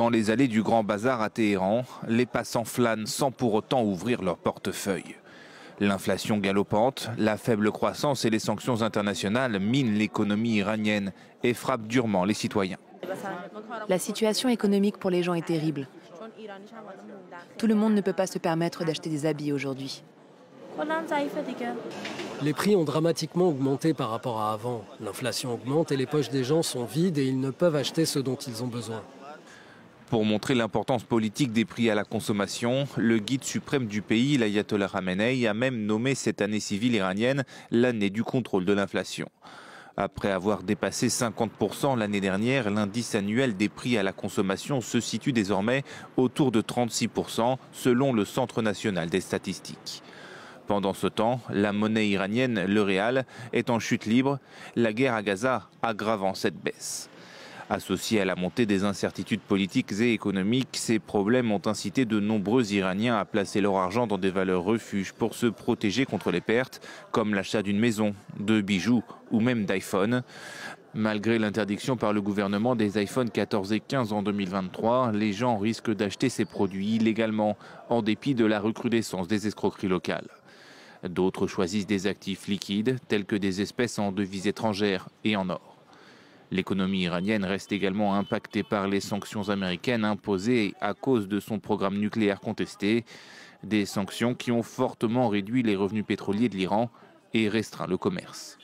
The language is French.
Dans les allées du Grand Bazar à Téhéran, les passants flânent sans pour autant ouvrir leur portefeuille. L'inflation galopante, la faible croissance et les sanctions internationales minent l'économie iranienne et frappent durement les citoyens. La situation économique pour les gens est terrible. Tout le monde ne peut pas se permettre d'acheter des habits aujourd'hui. Les prix ont dramatiquement augmenté par rapport à avant. L'inflation augmente et les poches des gens sont vides et ils ne peuvent acheter ce dont ils ont besoin. Pour montrer l'importance politique des prix à la consommation, le guide suprême du pays, l'ayatollah Khamenei, a même nommé cette année civile iranienne l'année du contrôle de l'inflation. Après avoir dépassé 50% l'année dernière, l'indice annuel des prix à la consommation se situe désormais autour de 36% selon le Centre national des statistiques. Pendant ce temps, la monnaie iranienne, le rial, est en chute libre, la guerre à Gaza aggravant cette baisse. Associés à la montée des incertitudes politiques et économiques, ces problèmes ont incité de nombreux Iraniens à placer leur argent dans des valeurs refuges pour se protéger contre les pertes, comme l'achat d'une maison, de bijoux ou même d'iPhone. Malgré l'interdiction par le gouvernement des iPhone 14 et 15 en 2023, les gens risquent d'acheter ces produits illégalement, en dépit de la recrudescence des escroqueries locales. D'autres choisissent des actifs liquides, tels que des espèces en devises étrangères et en or. L'économie iranienne reste également impactée par les sanctions américaines imposées à cause de son programme nucléaire contesté. Des sanctions qui ont fortement réduit les revenus pétroliers de l'Iran et restreint le commerce.